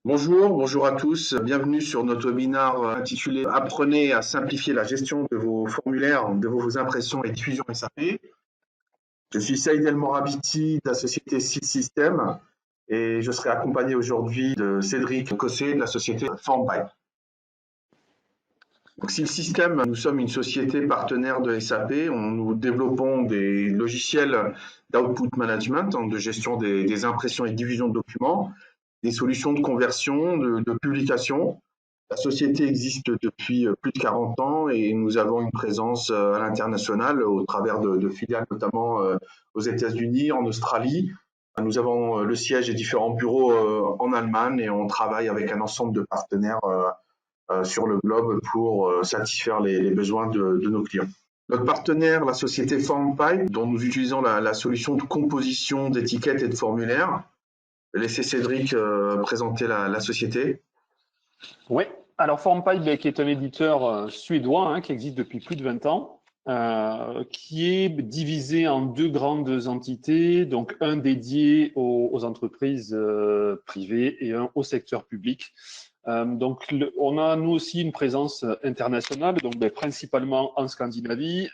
Bonjour à tous. Bienvenue sur notre webinaire intitulé Apprenez à simplifier la gestion de vos formulaires, de vos impressions et diffusion SAP. Je suis Saïd El Morabiti de la société Seed System et je serai accompagné aujourd'hui de Cédric Cossé de la société FormPipe. Donc, Seed System, nous sommes une société partenaire de SAP. Nous développons des logiciels d'output management, de gestion des impressions et diffusion de documents, des solutions de conversion, de publication. La société existe depuis plus de 40 ans et nous avons une présence à l'international au travers de filiales notamment aux États-Unis, en Australie. Nous avons le siège et différents bureaux en Allemagne et on travaille avec un ensemble de partenaires sur le globe pour satisfaire les besoins de nos clients. Notre partenaire, la société FormPipe, dont nous utilisons la solution de composition d'étiquettes et de formulaires. Je vais laisser Cédric présenter la société. Oui, alors FormPipe, qui est un éditeur suédois qui existe depuis plus de 20 ans, qui est divisé en deux grandes entités, donc un dédié aux entreprises privées et un au secteur public. Donc, on a nous aussi une présence internationale, donc principalement en Scandinavie,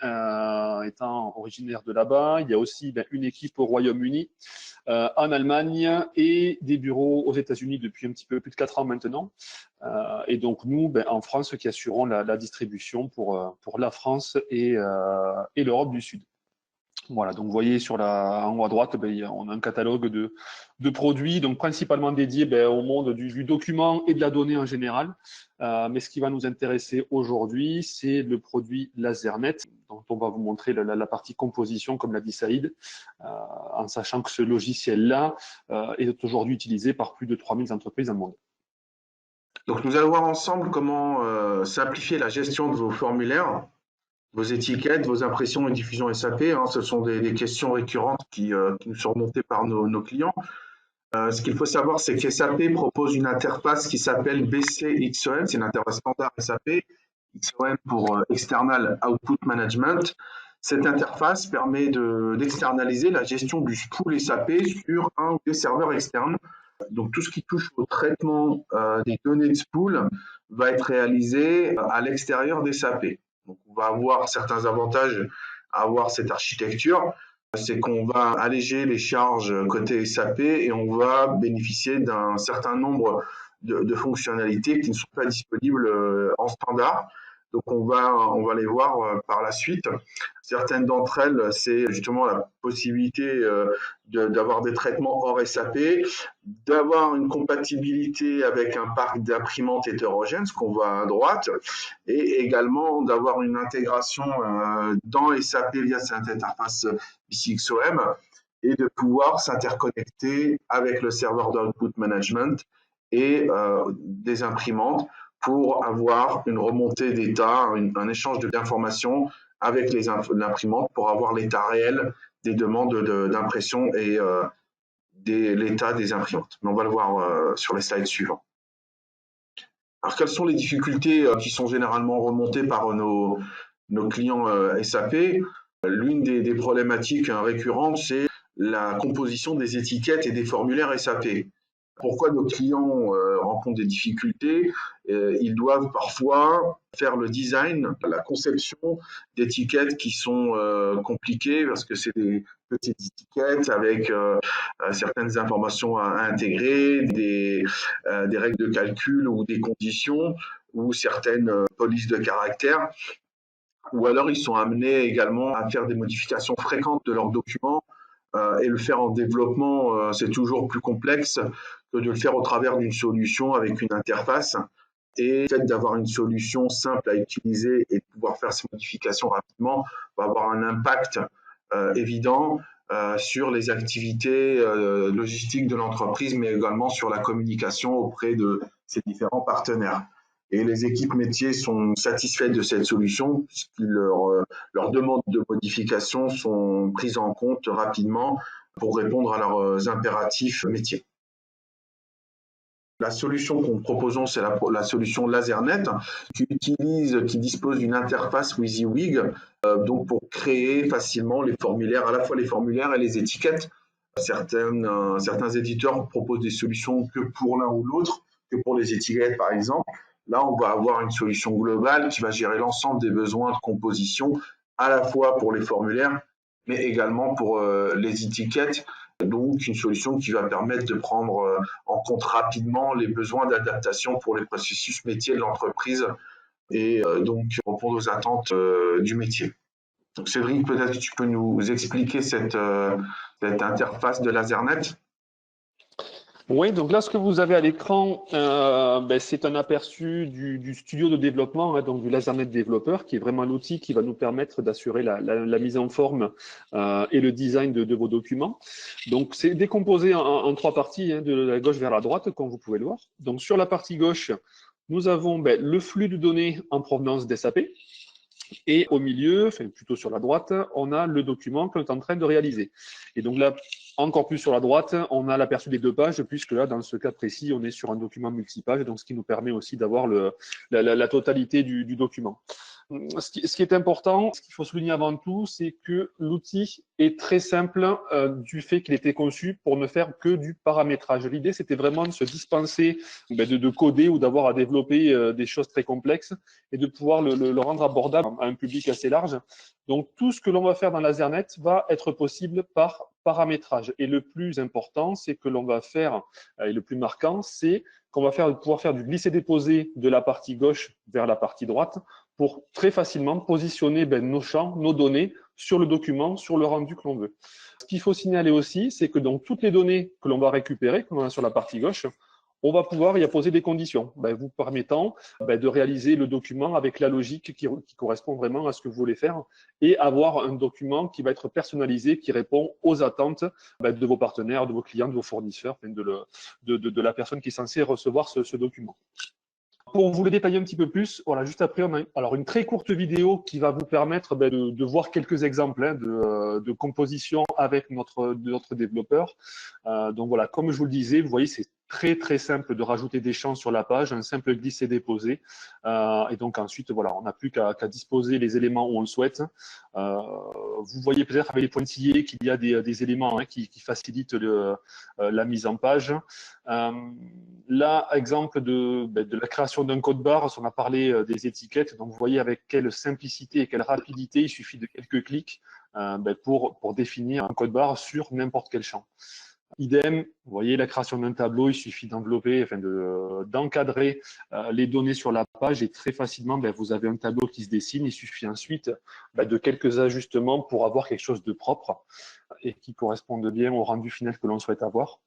étant originaire de là-bas. Il y a aussi une équipe au Royaume-Uni, en Allemagne et des bureaux aux États-Unis depuis un petit peu plus de 4 ans maintenant. Et donc nous, en France, qui assurons la distribution pour la France et l'Europe du Sud. Voilà, donc vous voyez en haut à droite, on a un catalogue de produits, donc principalement dédiés au monde du document et de la donnée en général. Mais ce qui va nous intéresser aujourd'hui, c'est le produit LaserNet, dont on va vous montrer la partie composition, comme l'a dit Saïd, en sachant que ce logiciel-là est aujourd'hui utilisé par plus de 3000 entreprises dans le monde. Donc nous allons voir ensemble comment simplifier la gestion de vos formulaires, vos étiquettes, vos impressions et diffusion SAP. Ce sont des questions récurrentes qui nous sont remontées par nos clients. Ce qu'il faut savoir, c'est que SAP propose une interface qui s'appelle BCXOM, c'est une interface standard SAP, XOM pour External Output Management. Cette interface permet d'externaliser la gestion du spool SAP sur un ou des serveurs externes. Donc tout ce qui touche au traitement des données de spool va être réalisé à l'extérieur des SAP. Donc on va avoir certains avantages à avoir cette architecture, c'est qu'on va alléger les charges côté SAP et on va bénéficier d'un certain nombre de fonctionnalités qui ne sont pas disponibles en standard. Donc on va les voir par la suite. Certaines d'entre elles, c'est justement la possibilité d'avoir des traitements hors SAP, d'avoir une compatibilité avec un parc d'imprimantes hétérogènes, ce qu'on voit à droite, et également d'avoir une intégration dans SAP via cette interface BCXOM et de pouvoir s'interconnecter avec le serveur d'output management et des imprimantes pour avoir une remontée d'état, un échange d'informations avec l'imprimantes pour avoir l'état réel des demandes d'impression et l'état des imprimantes. Mais on va le voir sur les slides suivants. Alors, quelles sont les difficultés qui sont généralement remontées par nos clients SAP? L'une des problématiques récurrentes, c'est la composition des étiquettes et des formulaires SAP. Pourquoi nos clients rencontrent des difficultés? Ils doivent parfois faire le design, la conception d'étiquettes qui sont compliquées parce que c'est des petites étiquettes avec certaines informations à intégrer, des règles de calcul ou des conditions ou certaines polices de caractères. Ou alors ils sont amenés également à faire des modifications fréquentes de leurs documents et le faire en développement, c'est toujours plus complexe que de le faire au travers d'une solution avec une interface. Et le fait d'avoir une solution simple à utiliser et de pouvoir faire ces modifications rapidement va avoir un impact évident sur les activités logistiques de l'entreprise, mais également sur la communication auprès de ses différents partenaires. Et les équipes métiers sont satisfaites de cette solution puisque leurs demandes de modification sont prises en compte rapidement pour répondre à leurs impératifs métiers. La solution que nous proposons, c'est la solution LaserNet qui dispose d'une interface WYSIWYG donc pour créer facilement les formulaires, à la fois les formulaires et les étiquettes. Certains éditeurs proposent des solutions que pour l'un ou l'autre. que pour les étiquettes, par exemple. Là, on va avoir une solution globale qui va gérer l'ensemble des besoins de composition, à la fois pour les formulaires, mais également pour les étiquettes. Donc, une solution qui va permettre de prendre en compte rapidement les besoins d'adaptation pour les processus métiers de l'entreprise et donc répondre aux attentes du métier. Donc, Cédric, peut-être que tu peux nous expliquer cette interface de LaserNet. Oui, donc là, ce que vous avez à l'écran, c'est un aperçu du studio de développement, hein, donc du LaserNet développeur, qui est vraiment l'outil qui va nous permettre d'assurer la mise en forme et le design de vos documents. Donc, c'est décomposé en trois parties, hein, de la gauche vers la droite, comme vous pouvez le voir. Donc, sur la partie gauche, nous avons le flux de données en provenance d'SAP. Et au milieu, enfin plutôt sur la droite, on a le document qu'on est en train de réaliser. Et donc là, encore plus sur la droite, on a l'aperçu des deux pages, puisque là, dans ce cas précis, on est sur un document multipage, donc ce qui nous permet aussi d'avoir la totalité du document. Ce qui est important, ce qu'il faut souligner avant tout, c'est que l'outil est très simple du fait qu'il était conçu pour ne faire que du paramétrage. L'idée, c'était vraiment de se dispenser de coder ou d'avoir à développer des choses très complexes et de pouvoir le rendre abordable à un public assez large. Donc, tout ce que l'on va faire dans LaserNet va être possible par paramétrage. Et le plus important, c'est que l'on va faire, et le plus marquant, c'est qu'on va pouvoir faire du glisser-déposer de la partie gauche vers la partie droite pour très facilement positionner nos champs, nos données sur le document, sur le rendu que l'on veut. Ce qu'il faut signaler aussi, c'est que dans toutes les données que l'on va récupérer, que l'on a sur la partie gauche, on va pouvoir y apposer des conditions, vous permettant de réaliser le document avec la logique qui correspond vraiment à ce que vous voulez faire et avoir un document qui va être personnalisé, qui répond aux attentes de vos partenaires, de vos clients, de vos fournisseurs, de la personne qui est censée recevoir ce document. Pour vous le détailler un petit peu plus, voilà, juste après, on a alors une très courte vidéo qui va vous permettre de voir quelques exemples de composition avec notre développeur. Donc voilà, comme je vous le disais, vous voyez, c'est très simple de rajouter des champs sur la page, un simple glisser-déposer. Et donc ensuite, voilà, on n'a plus qu'à disposer les éléments où on le souhaite. Vous voyez peut-être avec les pointillés qu'il y a des éléments qui facilitent la mise en page. Là, exemple de la création d'un code barre, on a parlé des étiquettes, donc vous voyez avec quelle simplicité et quelle rapidité il suffit de quelques clics pour définir un code barre sur n'importe quel champ. Idem, vous voyez la création d'un tableau, il suffit d'envelopper, d'encadrer les données sur la page et très facilement, vous avez un tableau qui se dessine. Il suffit ensuite de quelques ajustements pour avoir quelque chose de propre et qui corresponde bien au rendu final que l'on souhaite avoir.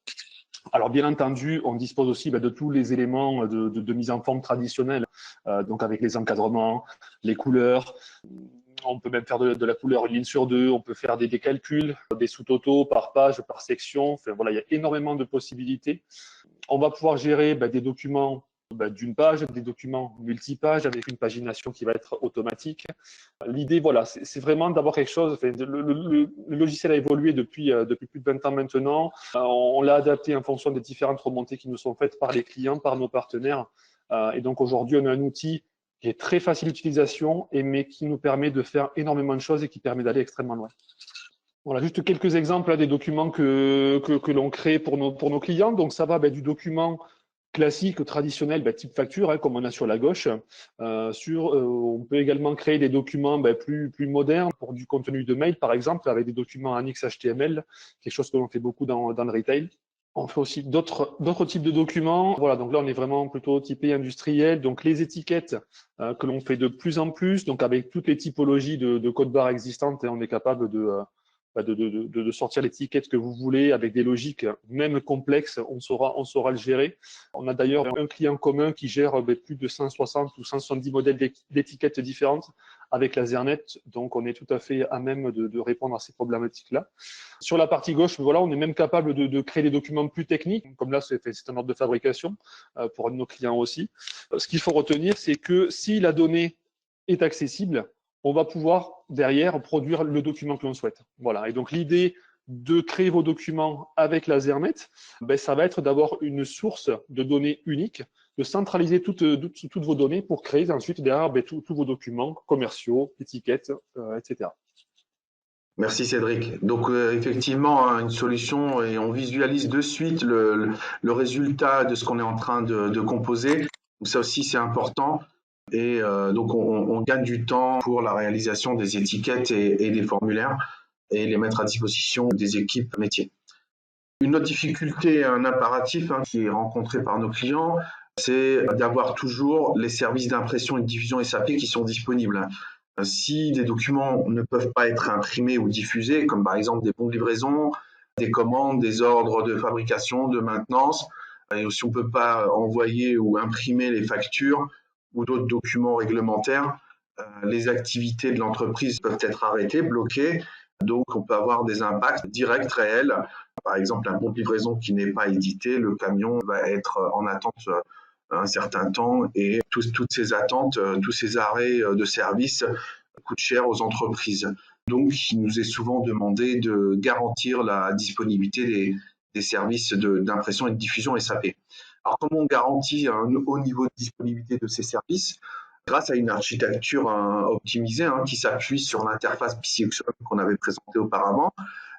Alors, bien entendu, on dispose aussi de tous les éléments de mise en forme traditionnelle, donc avec les encadrements, les couleurs. On peut même faire de la couleur une ligne sur deux, on peut faire des calculs, des sous-totaux par page, par section. Enfin, voilà, il y a énormément de possibilités. On va pouvoir gérer des documents d'une page, des documents multipages avec une pagination qui va être automatique. L'idée, voilà, c'est vraiment d'avoir quelque chose. Le logiciel a évolué depuis plus de 20 ans maintenant. On l'a adapté en fonction des différentes remontées qui nous sont faites par les clients, par nos partenaires. Et donc aujourd'hui, on a un outil qui est très facile d'utilisation, mais qui nous permet de faire énormément de choses et qui permet d'aller extrêmement loin. Voilà, juste quelques exemples des documents que l'on crée pour nos clients. Donc, ça va du document classique, traditionnel, type facture, comme on a sur la gauche. On peut également créer des documents plus modernes pour du contenu de mail, par exemple, avec des documents en XHTML, quelque chose que l'on fait beaucoup dans le retail. On fait aussi d'autres types de documents. Voilà, donc là, on est vraiment plutôt typé industriel. Donc, les étiquettes que l'on fait de plus en plus, donc avec toutes les typologies de code barres existantes, on est capable de sortir l'étiquette que vous voulez avec des logiques même complexes, on saura le gérer. On a d'ailleurs un client commun qui gère plus de 160 ou 170 modèles d'étiquettes différentes avec LaserNet, donc on est tout à fait à même de répondre à ces problématiques-là. Sur la partie gauche, voilà, on est même capable de créer des documents plus techniques, comme là c'est un ordre de fabrication pour un de nos clients aussi. Ce qu'il faut retenir, c'est que si la donnée est accessible, on va pouvoir derrière produire le document que l'on souhaite. Voilà. Et donc l'idée de créer vos documents avec LaserNet, ça va être d'avoir une source de données unique, de centraliser toutes vos données pour créer ensuite derrière tous vos documents commerciaux, étiquettes, etc. Merci Cédric. Donc effectivement, hein, une solution et on visualise de suite le résultat de ce qu'on est en train de composer. Donc ça aussi c'est important. Et donc on gagne du temps pour la réalisation des étiquettes et des formulaires et les mettre à disposition des équipes métiers. Une autre difficulté, un impératif hein, qui est rencontré par nos clients, c'est d'avoir toujours les services d'impression et de diffusion SAP qui sont disponibles. Si des documents ne peuvent pas être imprimés ou diffusés, comme par exemple des bons de livraison, des commandes, des ordres de fabrication, de maintenance, et si on ne peut pas envoyer ou imprimer les factures ou d'autres documents réglementaires, les activités de l'entreprise peuvent être arrêtées, bloquées. Donc, on peut avoir des impacts directs, réels. Par exemple, un bon de livraison qui n'est pas édité, le camion va être en attente un certain temps et toutes ces attentes, tous ces arrêts de service coûtent cher aux entreprises. Donc, il nous est souvent demandé de garantir la disponibilité des services d'impression et de diffusion SAP. Alors, comment on garantit un haut niveau de disponibilité de ces services? Grâce à une architecture optimisée hein, qui s'appuie sur l'interface PCXOM qu'on avait présentée auparavant.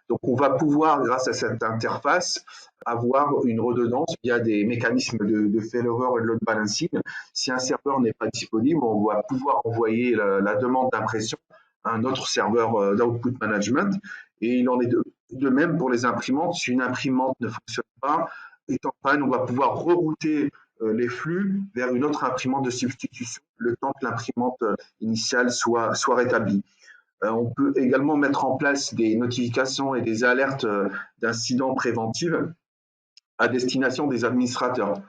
Donc, on va pouvoir, grâce à cette interface, avoir une redondance via des mécanismes de failover et de load balancing. Si un serveur n'est pas disponible, on va pouvoir envoyer la demande d'impression à un autre serveur d'output management. Et il en est de même pour les imprimantes. Si une imprimante ne fonctionne pas, est en panne, on va pouvoir rerouter les flux vers une autre imprimante de substitution le temps que l'imprimante initiale soit rétablie. On peut également mettre en place des notifications et des alertes d'incidents préventifs à destination des administrateurs.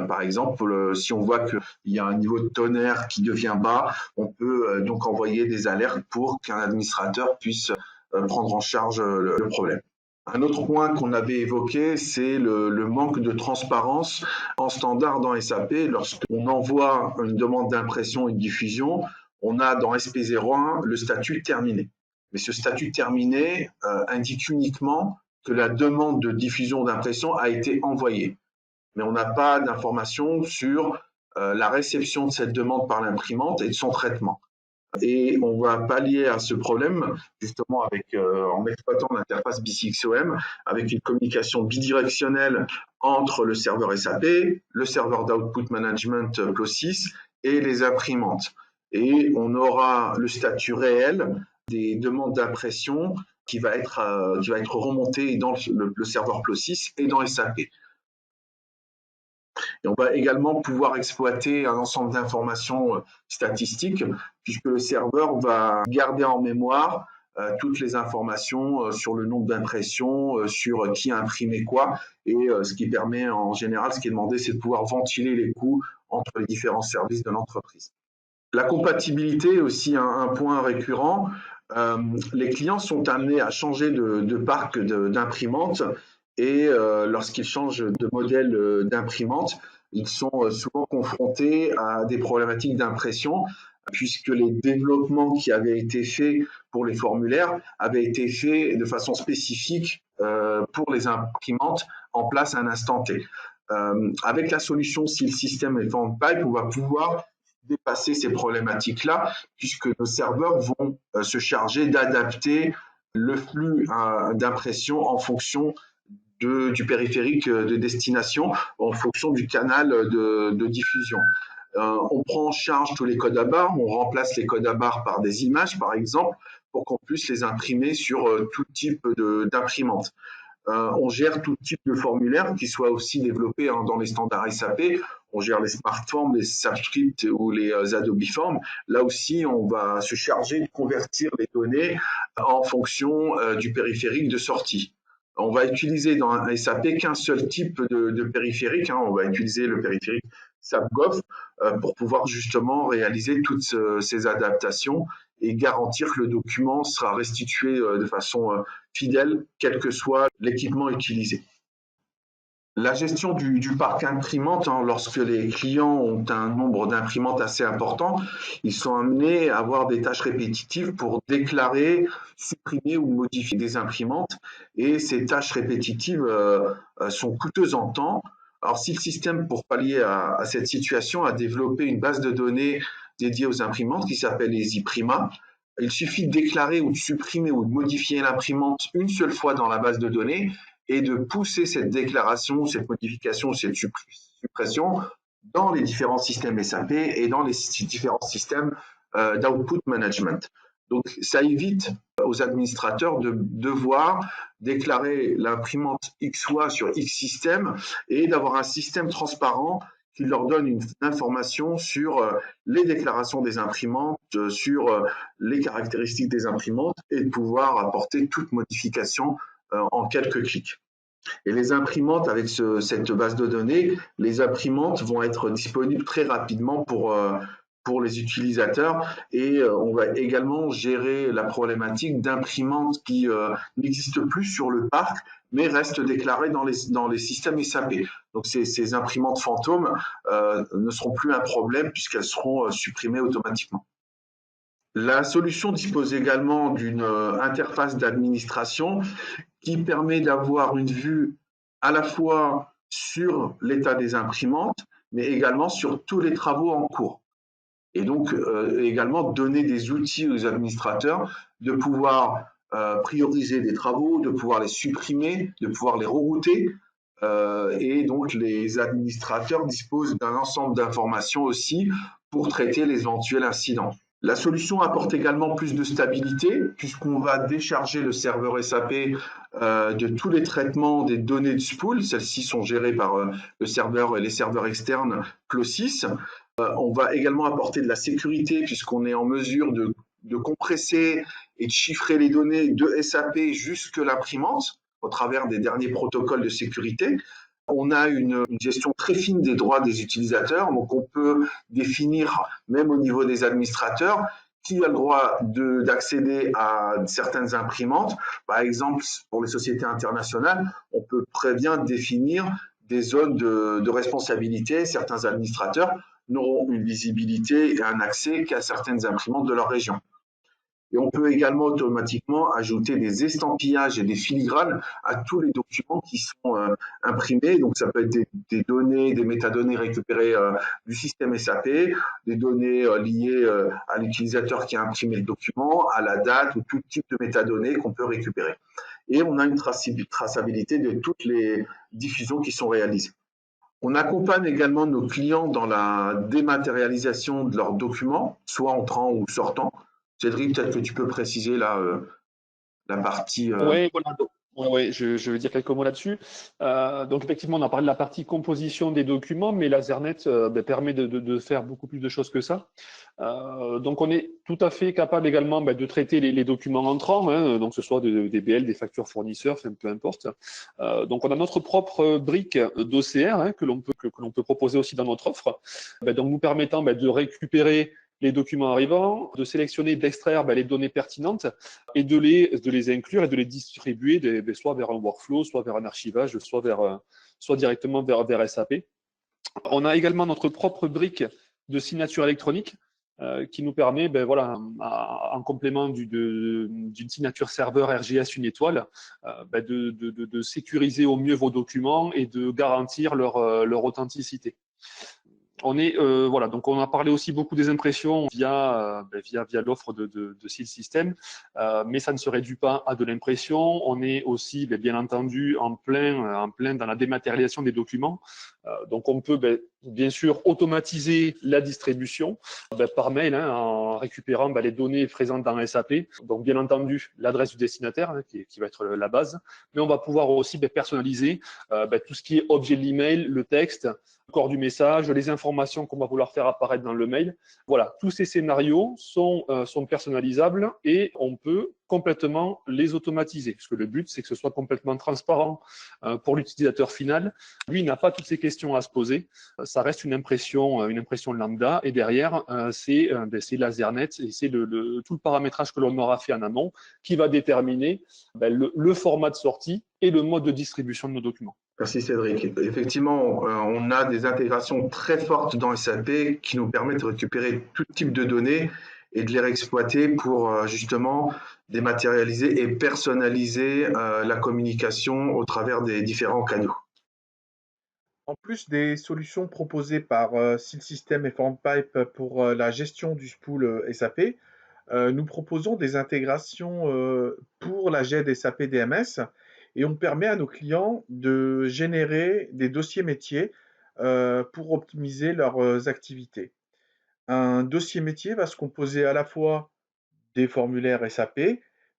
Par exemple, si on voit qu'il y a un niveau de tonnerre qui devient bas, on peut donc envoyer des alertes pour qu'un administrateur puisse prendre en charge le problème. Un autre point qu'on avait évoqué, c'est le manque de transparence en standard dans SAP. Lorsqu'on envoie une demande d'impression et de diffusion, on a dans SP01 le statut terminé. Mais ce statut terminé indique uniquement que la demande de diffusion d'impression a été envoyée. Mais on n'a pas d'informations sur la réception de cette demande par l'imprimante et de son traitement. Et on va pallier à ce problème justement en exploitant l'interface BCXOM avec une communication bidirectionnelle entre le serveur SAP, le serveur d'output management PLO6 et les imprimantes. Et on aura le statut réel des demandes d'impression qui va être remonté dans le serveur PLO6 et dans SAP. Et on va également pouvoir exploiter un ensemble d'informations statistiques, puisque le serveur va garder en mémoire toutes les informations sur le nombre d'impressions, sur qui a imprimé quoi, et ce qui permet en général, ce qui est demandé, c'est de pouvoir ventiler les coûts entre les différents services de l'entreprise. La compatibilité est aussi un point récurrent. Les clients sont amenés à changer de parc d'imprimante et lorsqu'ils changent de modèle d'imprimante, ils sont souvent confrontés à des problématiques d'impression puisque les développements qui avaient été faits pour les formulaires avaient été faits de façon spécifique pour les imprimantes en place à un instant T. Avec la solution, si le système est en pipe, on va pouvoir dépasser ces problématiques-là, puisque nos serveurs vont se charger d'adapter le flux d'impression en fonction du périphérique de destination, en fonction du canal de diffusion. On prend en charge tous les codes à barres, on remplace les codes à barres par des images, par exemple, pour qu'on puisse les imprimer sur tout type d'imprimante. On gère tout type de formulaire qui soit aussi développé dans les standards SAP. On gère les smartforms, les subscripts ou les Adobe Forms. Là aussi, on va se charger de convertir les données en fonction du périphérique de sortie. On va utiliser dans un SAP qu'un seul type de périphérique. On va utiliser le périphérique SAP-GOF pour pouvoir justement réaliser toutes ces adaptations et garantir que le document sera restitué de façon fidèle, quel que soit l'équipement utilisé. La gestion du parc imprimante, lorsque les clients ont un nombre d'imprimantes assez important, ils sont amenés à avoir des tâches répétitives pour déclarer, supprimer ou modifier des imprimantes. Et ces tâches répétitives sont coûteuses en temps. Alors, si le système, pour pallier à cette situation, a développé une base de données dédiée aux imprimantes qui s'appelle EasyPrima, Il suffit de déclarer ou de supprimer ou de modifier l'imprimante une seule fois dans la base de données et de pousser cette déclaration, cette modification, cette suppression dans les différents systèmes SAP et dans les différents systèmes d'output management. Donc, ça évite aux administrateurs de devoir déclarer l'imprimante XY sur X système et d'avoir un système transparent qui leur donne une information sur les déclarations des imprimantes, sur les caractéristiques des imprimantes et de pouvoir apporter toute modification en quelques clics. Et les imprimantes, avec cette base de données, les imprimantes vont être disponibles très rapidement pour les utilisateurs et on va également gérer la problématique d'imprimantes qui n'existent plus sur le parc mais restent déclarées dans les systèmes SAP. Donc ces imprimantes fantômes ne seront plus un problème puisqu'elles seront supprimées automatiquement. La solution dispose également d'une interface d'administration qui permet d'avoir une vue à la fois sur l'état des imprimantes, mais également sur tous les travaux en cours. Et donc également donner des outils aux administrateurs de pouvoir prioriser des travaux, de pouvoir les supprimer, de pouvoir les rerouter. Et donc les administrateurs disposent d'un ensemble d'informations aussi pour traiter les éventuels incidents. La solution apporte également plus de stabilité puisqu'on va décharger le serveur SAP de tous les traitements des données de spool. Celles-ci sont gérées par le serveur et les serveurs externes Closys. On va également apporter de la sécurité puisqu'on est en mesure de compresser et de chiffrer les données de SAP jusque l'imprimante au travers des derniers protocoles de sécurité. On a une gestion très fine des droits des utilisateurs, donc on peut définir, même au niveau des administrateurs, qui a le droit d'accéder à certaines imprimantes. Par exemple, pour les sociétés internationales, on peut très bien définir des zones de responsabilité. Certains administrateurs n'auront une visibilité et un accès qu'à certaines imprimantes de leur région. Et on peut également automatiquement ajouter des estampillages et des filigranes à tous les documents qui sont imprimés. Donc ça peut être des données, des métadonnées récupérées du système SAP, des données liées à l'utilisateur qui a imprimé le document, à la date ou tout type de métadonnées qu'on peut récupérer. Et on a une traçabilité de toutes les diffusions qui sont réalisées. On accompagne également nos clients dans la dématérialisation de leurs documents, soit entrant ou sortant. Cédric, peut-être que tu peux préciser la partie. Oui, voilà. Je vais dire quelques mots là-dessus. Donc effectivement, on a parlé de la partie composition des documents, mais l'Ethernet permet de faire beaucoup plus de choses que ça. Donc on est tout à fait capable également de traiter les documents entrants, hein, donc que ce soit des BL, des factures fournisseurs, peu importe. Donc on a notre propre brique d'OCR hein, que l'on peut proposer aussi dans notre offre, donc nous permettant de récupérer les documents arrivants, de sélectionner, d'extraire les données pertinentes et de les inclure et de les distribuer soit vers un workflow, soit vers un archivage, soit directement vers SAP. On a également notre propre brique de signature électronique qui nous permet, en complément d'une signature serveur RGS une étoile, de sécuriser au mieux vos documents et de garantir leur authenticité. Donc on a parlé aussi beaucoup des impressions via l'offre de Seal System, mais ça ne se réduit pas à de l'impression. On est aussi bien entendu en plein dans la dématérialisation des documents. Donc on peut bien sûr automatiser la distribution par mail en récupérant les données présentes dans SAP. Donc bien entendu l'adresse du destinataire qui va être la base, mais on va pouvoir aussi personnaliser tout ce qui est objet de l'email, le texte, le corps du message, les informations qu'on va vouloir faire apparaître dans le mail. Voilà, tous ces scénarios sont personnalisables et on peut complètement les automatiser. Parce que le but, c'est que ce soit complètement transparent pour l'utilisateur final. Lui, il n'a pas toutes ces questions à se poser. Ça reste une impression lambda. Et derrière, c'est l'Ethernet et c'est tout le paramétrage que l'on aura fait en amont qui va déterminer le format de sortie et le mode de distribution de nos documents. Merci Cédric. Effectivement, on a des intégrations très fortes dans SAP qui nous permettent de récupérer tout type de données et de les réexploiter pour justement dématérialiser et personnaliser la communication au travers des différents canaux. En plus des solutions proposées par Seal System et FormPipe pour la gestion du spool SAP, nous proposons des intégrations pour la GED SAP DMS et on permet à nos clients de générer des dossiers métiers pour optimiser leurs activités. Un dossier métier va se composer à la fois des formulaires SAP,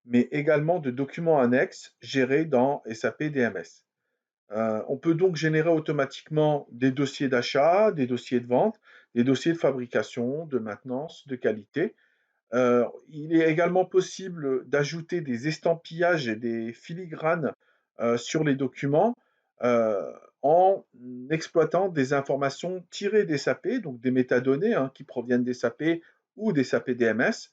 mais également de documents annexes gérés dans SAP DMS. On peut donc générer automatiquement des dossiers d'achat, des dossiers de vente, des dossiers de fabrication, de maintenance, de qualité. Il est également possible d'ajouter des estampillages et des filigranes sur les documents euh, en exploitant des informations tirées des SAP, donc des métadonnées qui proviennent des SAP ou des SAP DMS.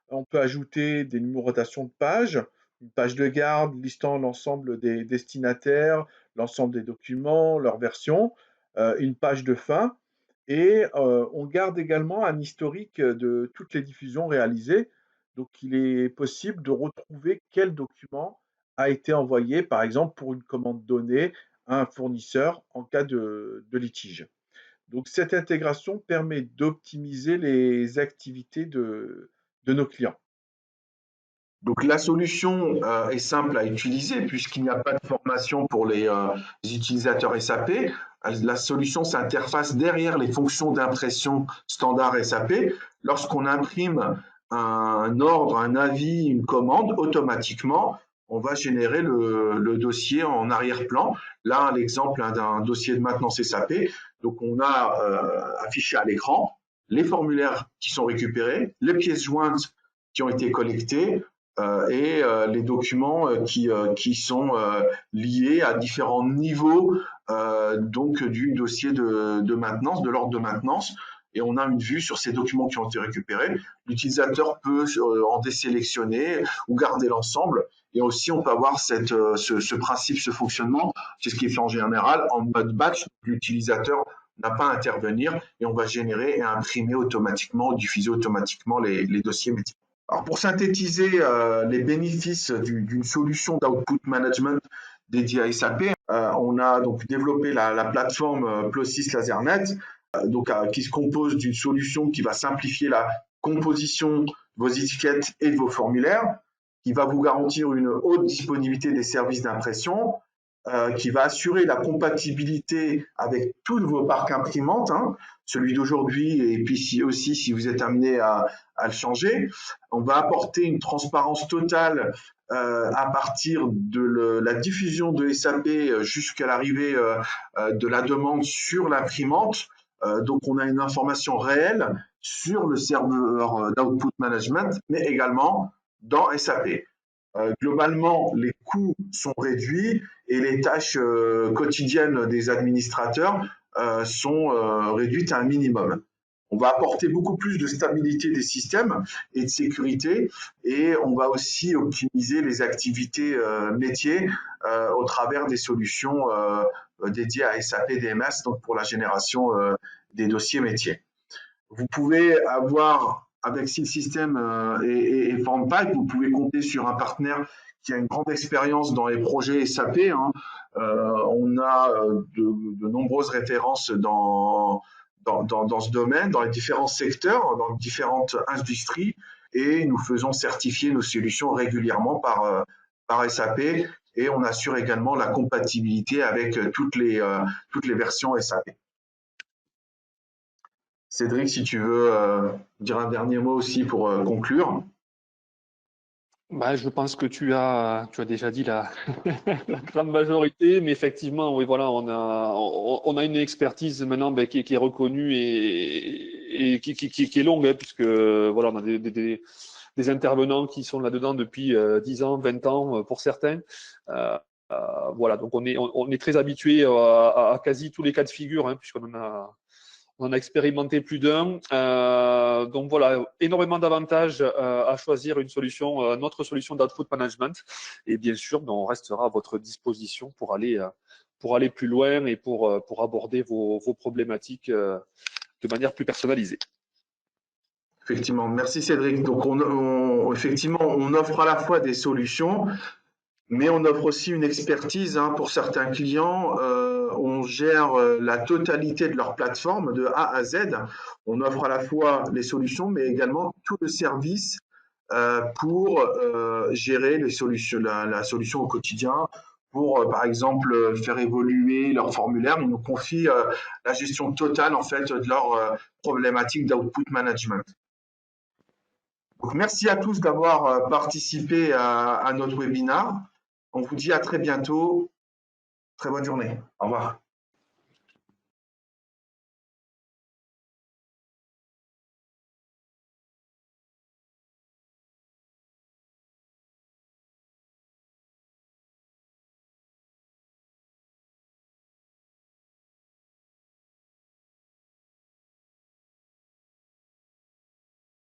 On peut ajouter des numérotations de pages, une page de garde listant l'ensemble des destinataires, l'ensemble des documents, leur version, une page de fin. Et on garde également un historique de toutes les diffusions réalisées. Donc, il est possible de retrouver quel document a été envoyé, par exemple, pour une commande donnée à un fournisseur en cas de litige. Donc, cette intégration permet d'optimiser les activités de nos clients. Donc la solution est simple à utiliser puisqu'il n'y a pas de formation pour les utilisateurs SAP. La solution s'interface derrière les fonctions d'impression standard SAP. Lorsqu'on imprime un ordre, un avis, une commande, automatiquement, on va générer le dossier en arrière-plan. Là, l'exemple d'un dossier de maintenance SAP. Donc on a affiché à l'écran les formulaires qui sont récupérés, les pièces jointes qui ont été collectées, et les documents qui sont liés à différents niveaux donc du dossier de maintenance, de l'ordre de maintenance. Et on a une vue sur ces documents qui ont été récupérés. L'utilisateur peut en désélectionner ou garder l'ensemble. Et aussi, on peut avoir ce principe, ce fonctionnement, c'est ce qui est fait en général en mode batch. L'utilisateur n'a pas à intervenir et on va générer et imprimer automatiquement, diffuser automatiquement les dossiers métiers. Alors pour synthétiser les bénéfices d'une solution d'output management dédiée à SAP, on a donc développé la plateforme Plosys LaserNet, qui se compose d'une solution qui va simplifier la composition de vos étiquettes et de vos formulaires, qui va vous garantir une haute disponibilité des services d'impression, qui va assurer la compatibilité avec tous vos parcs imprimantes, celui d'aujourd'hui et puis aussi si vous êtes amené à le changer. On va apporter une transparence totale à partir de la diffusion de SAP jusqu'à l'arrivée de la demande sur l'imprimante. Donc on a une information réelle sur le serveur d'output management, mais également dans SAP. Globalement, les coûts sont réduits et les tâches quotidiennes des administrateurs sont réduites à un minimum. On va apporter beaucoup plus de stabilité des systèmes et de sécurité et on va aussi optimiser les activités métiers au travers des solutions dédiées à SAP DMS, donc pour la génération des dossiers métiers. Vous pouvez avoir, avec SIL System et FormPipe, vous pouvez compter sur un partenaire qui a une grande expérience dans les projets SAP. On a de nombreuses références dans ce domaine, dans les différents secteurs, dans les différentes industries, et nous faisons certifier nos solutions régulièrement par SAP, et on assure également la compatibilité avec toutes les versions SAP. Cédric, si tu veux dire un dernier mot aussi pour conclure. Je pense que tu as déjà dit la grande majorité, mais effectivement, oui, voilà, on a une expertise maintenant qui est reconnue et qui est longue, puisque voilà, on a des intervenants qui sont là-dedans depuis 10 ans, 20 ans pour certains. Voilà, donc on est très habitué à quasi tous les cas de figure, puisqu'on en a expérimenté plus d'un. Donc voilà, énormément d'avantages à choisir une solution, notre solution d'output management. Et bien sûr, on restera à votre disposition pour aller plus loin et pour aborder vos problématiques de manière plus personnalisée. Effectivement, merci Cédric. Donc effectivement, on offre à la fois des solutions, mais on offre aussi une expertise pour certains clients. On gère la totalité de leur plateforme de A à Z. On offre à la fois les solutions, mais également tout le service pour gérer la solution au quotidien, pour par exemple faire évoluer leur formulaire. Ils nous confient la gestion totale en fait de leur problématique d'output management. Donc, merci à tous d'avoir participé à notre webinaire. On vous dit à très bientôt. Très bonne journée. Au revoir.